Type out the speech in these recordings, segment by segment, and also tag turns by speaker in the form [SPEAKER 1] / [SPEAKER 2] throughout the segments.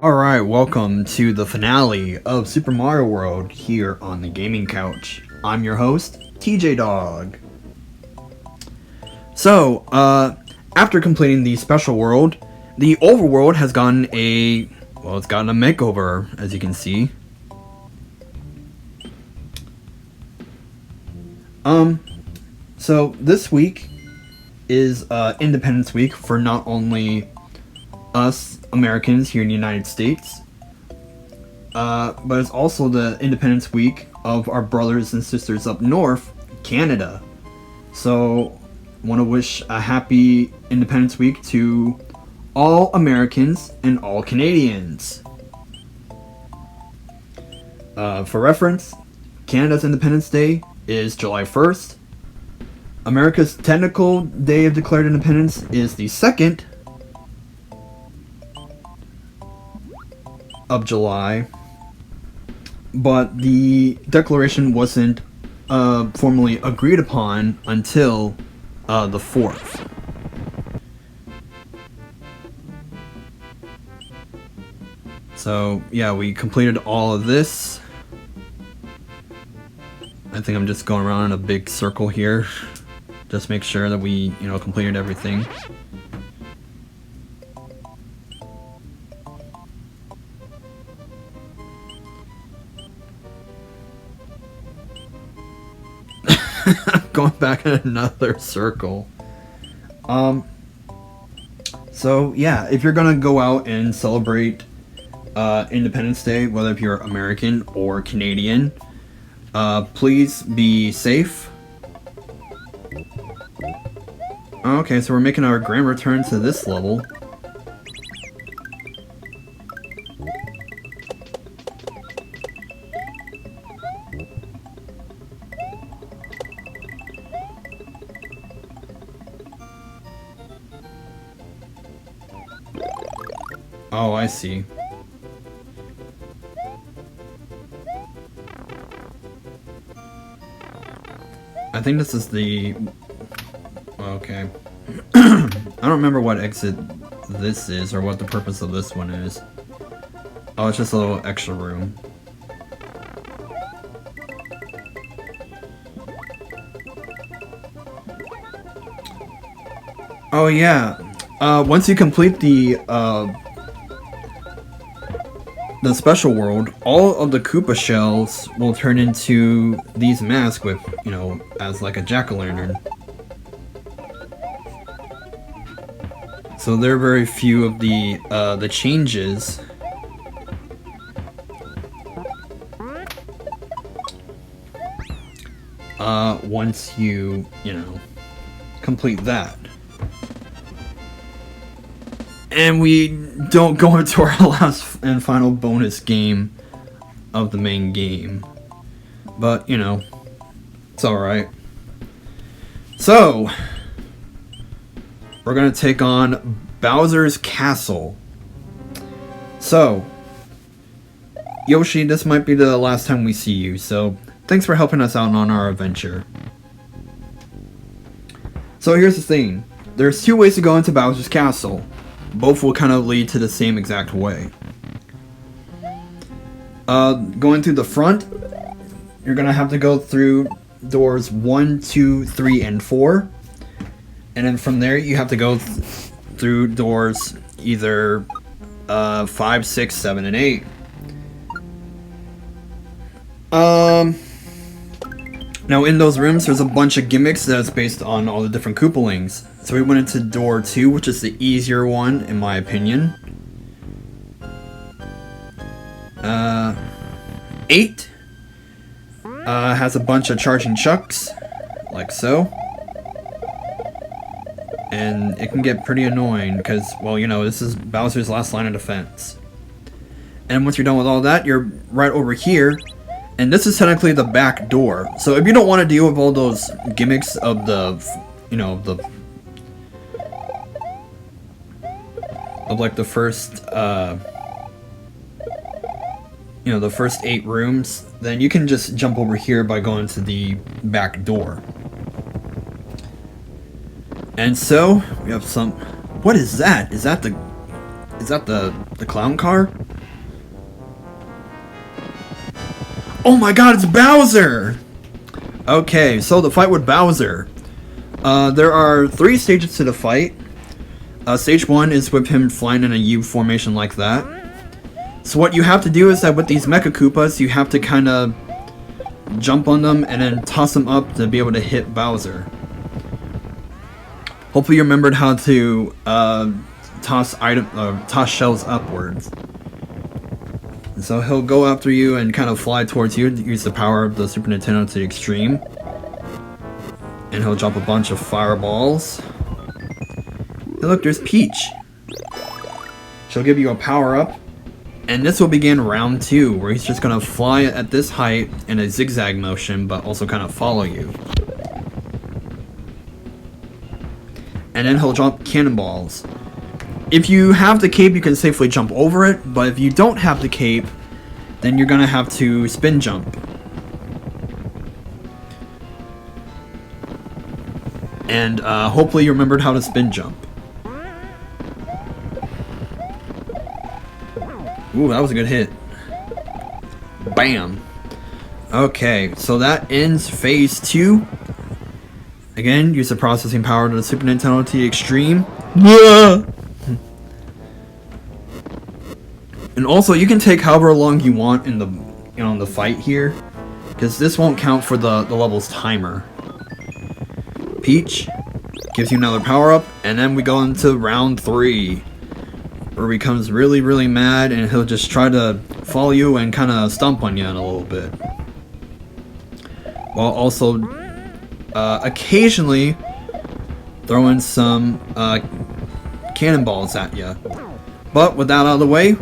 [SPEAKER 1] Alright, welcome to the finale of Super Mario World here on the Gaming Couch. I'm your host, TJ Dawg. So, after completing the special world, the overworld has gotten it's gotten a makeover, as you can see. So this week is Independence Week for not only us Americans here in the United States, but it's also the Independence Week of our brothers and sisters up north, Canada. So, want to wish a happy Independence Week to all Americans and all Canadians. For reference, Canada's Independence Day is July 1st. America's technical day of declared independence is the 2nd of July, but the declaration wasn't formally agreed upon until the 4th. So yeah, we completed all of this. I think I'm just going around in a big circle here. Just make sure that we, completed everything. Going back in another circle. So yeah, if you're gonna go out and celebrate Independence Day, whether if you're American or Canadian, please be safe. Okay, so we're making our grand return to this level. Oh, I see. I think this is the... Okay. I don't remember what exit this is, or what the purpose of this one is. Oh, it's just a little extra room. Oh yeah. Once you complete the special world, all of the Koopa shells will turn into these masks with, as like a jack-o'-lantern. So there are very few of the changes. Once you, complete that. And we don't go into our last and final bonus game of the main game. But, it's alright. So, we're gonna take on Bowser's Castle. So, Yoshi, this might be the last time we see you, so thanks for helping us out on our adventure. So here's the thing. There's two ways to go into Bowser's Castle. Both will kind of lead to the same exact way. Going through the front, you're gonna have to go through doors 1, 2, 3, and 4. And then from there, you have to go through doors either 5, 6, 7, and 8. Now in those rooms, there's a bunch of gimmicks that's based on all the different Koopalings. So we went into door 2, which is the easier one, in my opinion. 8 has a bunch of charging chucks, like so. And it can get pretty annoying, because, well, this is Bowser's last line of defense. And once you're done with all that, you're right over here. And this is technically the back door. So if you don't want to deal with all those gimmicks of the first, the first 8 rooms, then you can just jump over here by going to the back door. And so, we have some... What is that? Is that the... Is that the clown car? Oh my god, it's Bowser! Okay, so the fight with Bowser. There are 3 stages to the fight. Stage 1 is with him flying in a U formation like that. So what you have to do is that with these Mecha Koopas, you have to kind of jump on them and then toss them up to be able to hit Bowser. Hopefully you remembered how to toss shells upwards. And so he'll go after you and kind of fly towards you to use the power of the Super Nintendo to the extreme. And he'll drop a bunch of fireballs. Hey look, there's Peach. She'll give you a power-up. And this will begin round 2, where he's just going to fly at this height in a zigzag motion, but also kind of follow you. And then he'll drop cannonballs. If you have the cape, you can safely jump over it, but if you don't have the cape, then you're going to have to spin jump. And hopefully you remembered how to spin jump. Ooh, that was a good hit. Bam. Okay, so that ends phase 2. Again, use the processing power of the Super Nintendo to the extreme. And also, you can take however long you want in the in the fight here, because this won't count for the level's timer. Peach gives you another power up, and then we go into round 3. Where he becomes really, really mad, and he'll just try to follow you and kind of stomp on you in a little bit. While also occasionally throwing some cannonballs at you. But with that out of the way,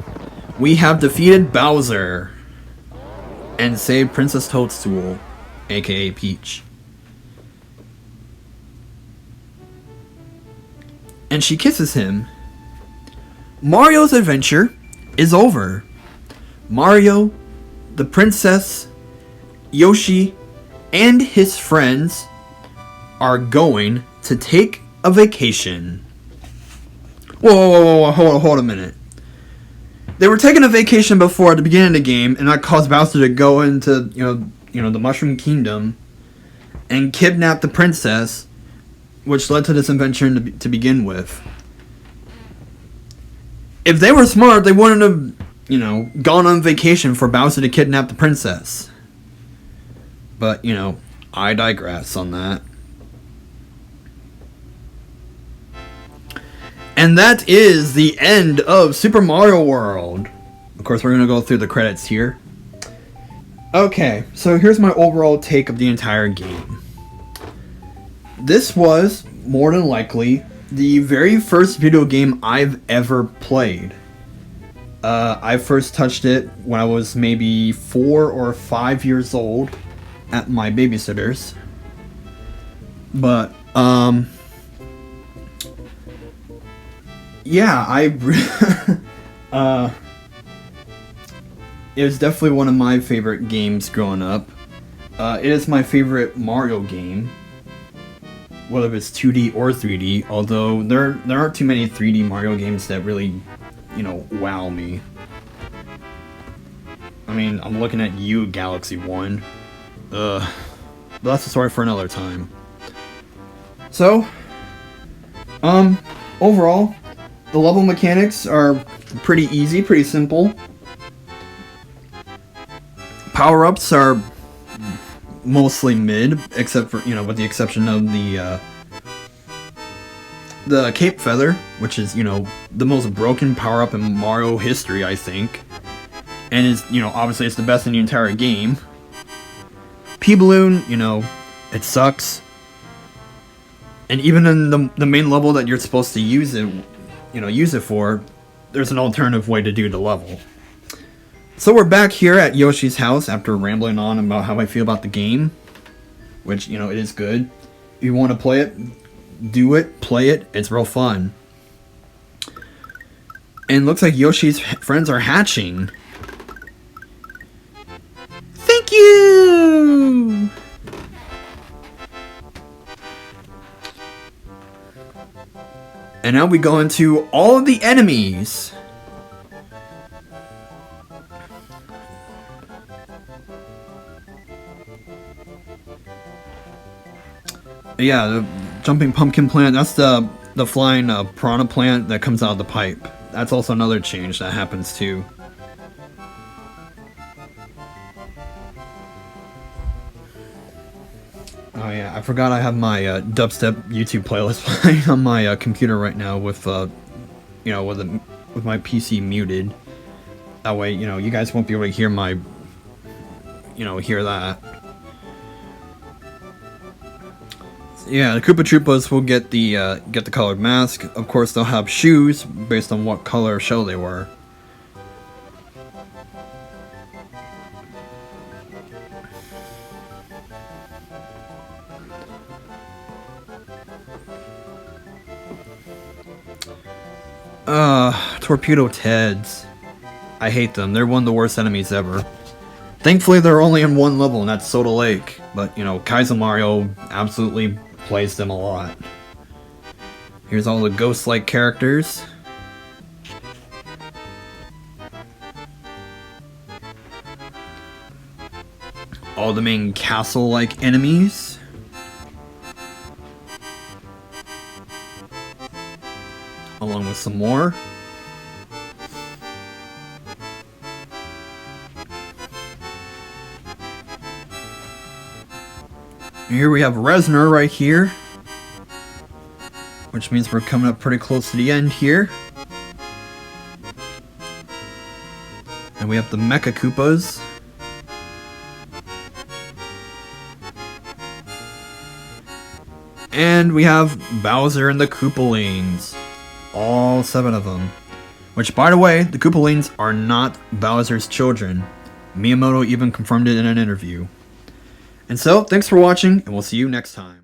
[SPEAKER 1] we have defeated Bowser and saved Princess Toadstool, aka Peach. And she kisses him. Mario's adventure is over. Mario, the princess, Yoshi, and his friends are going to take a vacation. Whoa, hold a minute. They were taking a vacation before at the beginning of the game, and that caused Bowser to go into, the Mushroom Kingdom and kidnap the princess, which led to this adventure to begin with. If they were smart, they wouldn't have, gone on vacation for Bowser to kidnap the princess. But, I digress on that. And that is the end of Super Mario World. Of course, we're going to go through the credits here. Okay, so here's my overall take of the entire game. This was, more than likely, the very first video game I've ever played. I first touched it when I was maybe 4 or 5 years old at my babysitter's. But, yeah, it was definitely one of my favorite games growing up. It is my favorite Mario game. Whether it's 2D or 3D, although there aren't too many 3D Mario games that really, wow me. I mean, I'm looking at you, Galaxy 1. But that's a story for another time. So, overall, the level mechanics are pretty easy, pretty simple. Power-ups are mostly mid, except for, with the exception of the Cape Feather, which is, the most broken power-up in Mario history, I think. And is, obviously it's the best in the entire game. P-Balloon, it sucks. And even in the main level that you're supposed to use it for, there's an alternative way to do the level. So we're back here at Yoshi's house after rambling on about how I feel about the game. Which, it is good. If you want to play it, do it, play it, it's real fun. And looks like Yoshi's friends are hatching. Thank you! And now we go into all of the enemies. Yeah, the jumping pumpkin plant, that's the flying piranha plant that comes out of the pipe. That's also another change that happens too. Oh yeah, I forgot I have my dubstep YouTube playlist playing on my computer right now with with my PC muted. That way, you guys won't be able to hear hear that. Yeah, the Koopa Troopas will get the colored mask. Of course, they'll have shoes based on what color shell they were. Torpedo Teds. I hate them. They're one of the worst enemies ever. Thankfully, they're only in one level, and that's Soda Lake. But, Kaizo Mario absolutely plays them a lot. Here's all the ghost-like characters. All the main castle-like enemies. Along with some more. Here we have Resner right here, which means we're coming up pretty close to the end here. And we have the Mecha Koopas. And we have Bowser and the Koopalings. All 7 of them. Which, by the way, the Koopalings are not Bowser's children. Miyamoto even confirmed it in an interview. And so, thanks for watching, and we'll see you next time.